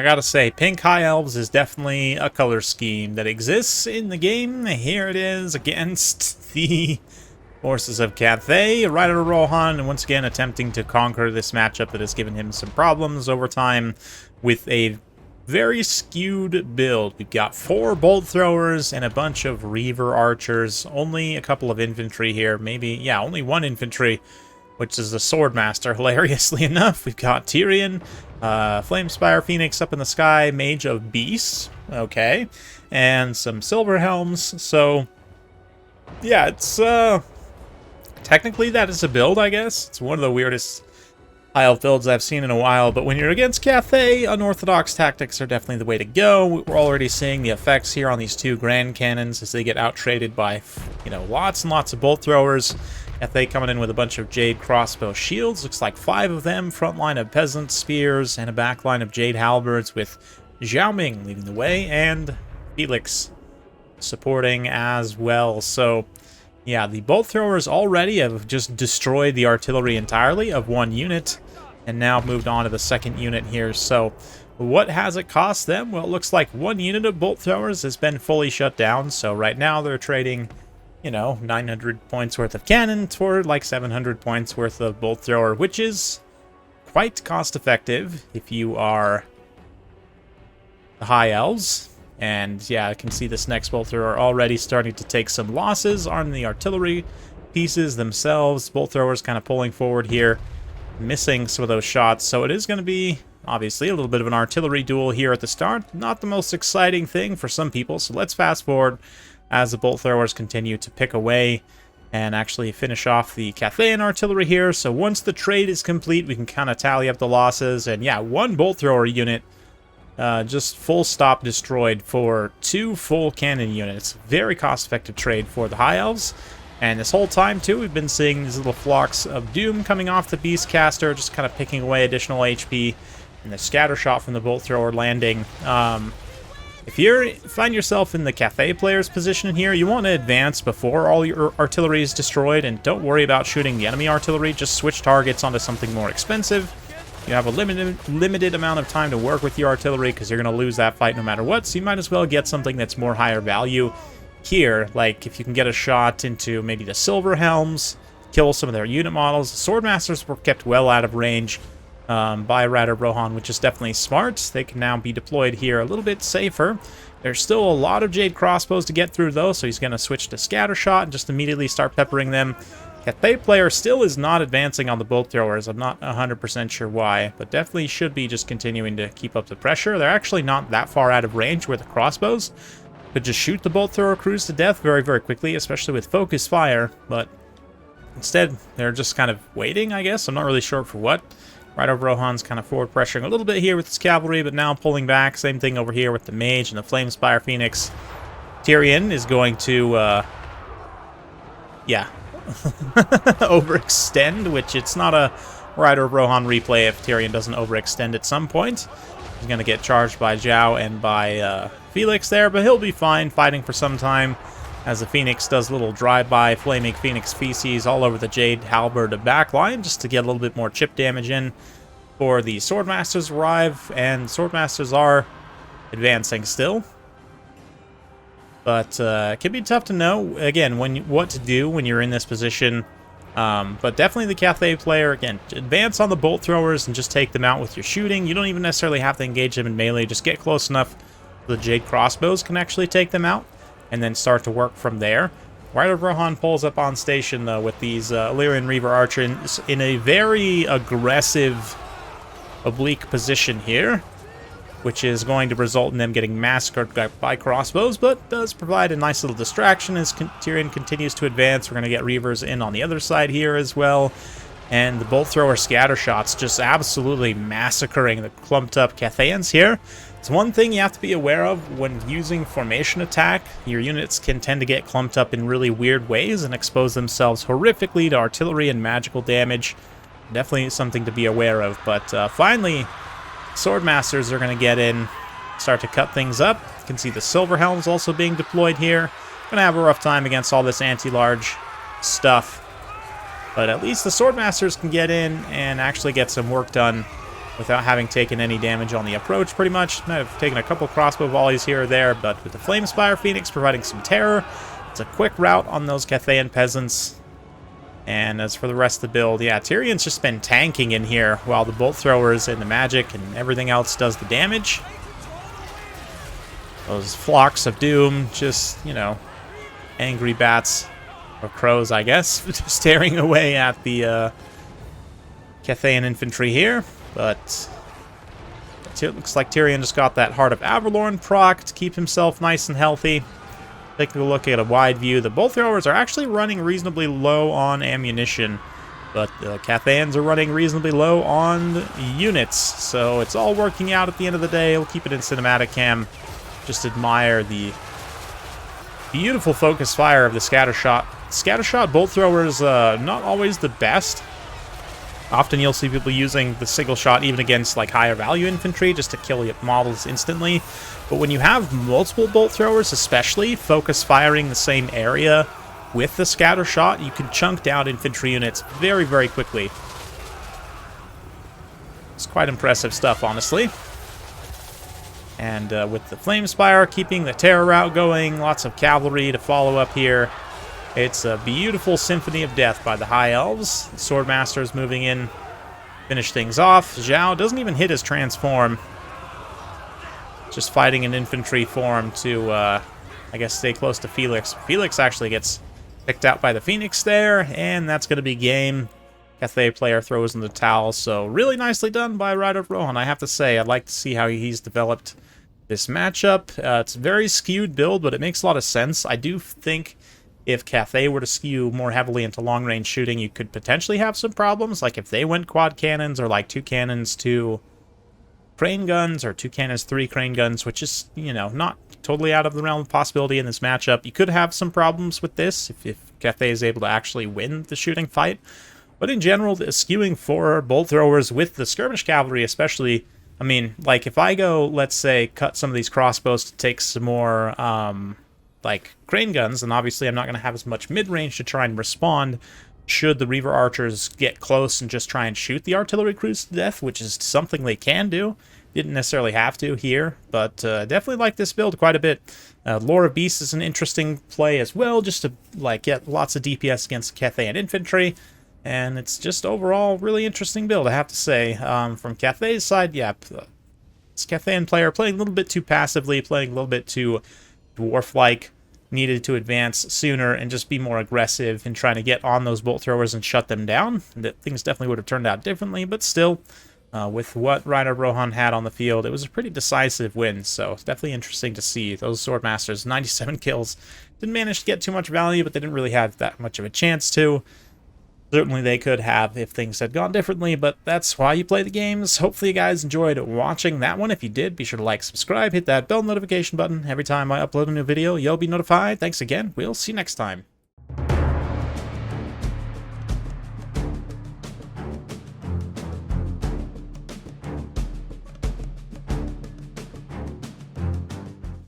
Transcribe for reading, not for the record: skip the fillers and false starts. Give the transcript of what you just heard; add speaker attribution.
Speaker 1: I gotta say, Pink High Elves is definitely a color scheme that exists in the game. Here it is against the forces of Cathay, Rider Rohan, and once again attempting to conquer this matchup that has given him some problems over time with a very skewed build. We've got 4 bolt throwers and a bunch of Reaver archers, only a couple of infantry here, maybe, yeah, only 1 infantry, which is the Swordmaster, hilariously enough. We've got Tyrion, Flamespire Phoenix up in the sky, Mage of Beasts, okay, and some Silver Helms, so, yeah, it's, technically that is a build, I guess. It's one of the weirdest high elf builds I've seen in a while, but when you're against Cathay, unorthodox tactics are definitely the way to go. We're already seeing the effects here on these 2 Grand Cannons as they get out-traded by, you know, lots and lots of bolt throwers. Cathay coming in with a bunch of Jade crossbow shields. Looks like 5 of them. Front line of peasant spears and a back line of Jade halberds with Xiaoming leading the way and Felix supporting as well. So, yeah, the bolt throwers already have just destroyed the artillery entirely of 1 unit and now moved on to the 2nd unit here. So, what has it cost them? Well, it looks like 1 unit of bolt throwers has been fully shut down. So, right now they're trading, you know, 900 points worth of cannon for like 700 points worth of bolt thrower, which is quite cost effective if you are the High Elves. And yeah, I can see this next bolt thrower already starting to take some losses on the artillery pieces themselves. Bolt throwers kind of pulling forward here, missing some of those shots. So it is going to be, obviously, a little bit of an artillery duel here at the start. Not the most exciting thing for some people. So let's fast forward as the bolt throwers continue to pick away and actually finish off the Cathayan artillery here. So once the trade is complete, we can kind of tally up the losses. And yeah, 1 bolt thrower unit just full stop destroyed for 2 full cannon units. Very cost-effective trade for the High Elves. And this whole time, too, we've been seeing these little flocks of doom coming off the Beastcaster, just kind of picking away additional HP, and the scatter shot from the bolt thrower landing. If you find yourself in the Cathay player's position here, you want to advance before all your artillery is destroyed, and don't worry about shooting the enemy artillery. Just switch targets onto something more expensive. You have a limited amount of time to work with your artillery because you're going to lose that fight no matter what, so you might as well get something that's more higher value here. Like if you can get a shot into maybe the Silver Helms, kill some of their unit models. The Swordmasters were kept well out of range by Rider Rohan, which is definitely smart. They can now be deployed here a little bit safer. There's still a lot of Jade crossbows to get through though, so he's going to switch to Scatter Shot and just immediately start peppering them. Cathay player still is not advancing on the bolt throwers. I'm not 100% sure why, but definitely should be just continuing to keep up the pressure. They're actually not that far out of range where the crossbows could just shoot the bolt thrower crews to death very, very quickly, especially with focus fire, but instead they're just kind of waiting, I guess. I'm not really sure for what. Rider Rohan's kind of forward pressuring a little bit here with his cavalry, but now pulling back. Same thing over here with the Mage and the Flamespire Phoenix. Tyrion is going to, yeah, overextend, which it's not a Rider Rohan replay if Tyrion doesn't overextend at some point. He's going to get charged by Zhao and by Felix there, but he'll be fine fighting for some time as the Phoenix does a little drive-by Flaming Phoenix Feces all over the Jade Halberd backline just to get a little bit more chip damage in before the Swordmasters arrive, and Swordmasters are advancing still. But it can be tough to know, again, what to do when you're in this position. But definitely the Cathay player, again, advance on the bolt throwers and just take them out with your shooting. You don't even necessarily have to engage them in melee. Just get close enough so the Jade crossbows can actually take them out, and then start to work from there. Rider Rohan pulls up on station, though, with these Illyrian Reaver archers in a very aggressive, oblique position here, which is going to result in them getting massacred by crossbows, but does provide a nice little distraction as Tyrion continues to advance. We're going to get Reavers in on the other side here as well, and the bolt thrower scatter shots just absolutely massacring the clumped up Cathayans here. It's one thing you have to be aware of when using formation attack. Your units can tend to get clumped up in really weird ways and expose themselves horrifically to artillery and magical damage. Definitely something to be aware of, but finally Swordmasters are going to get in, start to cut things up. You can see the Silver Helms also being deployed here. Going to have a rough time against all this anti-large stuff. But at least the Swordmasters can get in and actually get some work done without having taken any damage on the approach, pretty much. Might have taken a couple crossbow volleys here or there, but with the Flamespire Phoenix providing some terror, it's a quick rout on those Cathayan peasants. And as for the rest of the build, yeah, Tyrion's just been tanking in here while the bolt throwers and the magic and everything else does the damage. Those flocks of doom, just, you know, angry bats, or crows, I guess, just tearing away at the Cathayan infantry here. But it looks like Tyrion just got that Heart of Avalorn proc to keep himself nice and healthy. Taking a look at a wide view, the bolt throwers are actually running reasonably low on ammunition, but the Cathayans are running reasonably low on units, so it's all working out at the end of the day. We'll keep it in cinematic cam. Just admire the beautiful focus fire of the scattershot. Scattershot bolt throwers, not always the best. Often you'll see people using the single shot even against like higher value infantry just to kill your models instantly. But when you have multiple bolt throwers, especially focus firing the same area with the scatter shot, you can chunk down infantry units very, very quickly. It's quite impressive stuff, honestly. And with the Flamespire keeping the terror route going, lots of cavalry to follow up here. It's a beautiful symphony of death by the High Elves. The Swordmaster's moving in, finish things off. Zhao doesn't even hit his transform. Just fighting in infantry form to, I guess, stay close to Felix. Felix actually gets picked out by the Phoenix there, and that's going to be game. Cathay player throws in the towel, so really nicely done by Rider of Rohan, I have to say. I'd like to see how he's developed this matchup. It's a very skewed build, but it makes a lot of sense. I do think if Cathay were to skew more heavily into long-range shooting, you could potentially have some problems. Like if they went quad cannons, or like 2 cannons, 2 crane guns, or 2 cannons, 3 crane guns, which is, you know, not totally out of the realm of possibility in this matchup. You could have some problems with this if Cathay is able to actually win the shooting fight. But in general, the skewing for bolt throwers with the skirmish cavalry especially, I mean, like if I go, let's say, cut some of these crossbows to take some more like crane guns, and obviously I'm not going to have as much mid-range to try and respond should the Reaver Archers get close and just try and shoot the artillery crews to death, which is something they can do. Didn't necessarily have to here, but definitely like this build quite a bit. Lore of Beasts is an interesting play as well, just to like get lots of DPS against Cathayan infantry, and it's just overall really interesting build, I have to say. From Cathay's side, yeah, this Cathayan player playing a little bit too passively, playing a little bit too dwarf-like, needed to advance sooner and just be more aggressive in trying to get on those bolt throwers and shut them down. Things definitely would have turned out differently, but still, with what Rider Rohan had on the field, it was a pretty decisive win, so it's definitely interesting to see. Those Swordmasters, 97 kills, didn't manage to get too much value, but they didn't really have that much of a chance to. Certainly they could have if things had gone differently, but that's why you play the games. Hopefully you guys enjoyed watching that one. If you did, be sure to like, subscribe, hit that bell notification button. Every time I upload a new video, you'll be notified. Thanks again. We'll see you next time.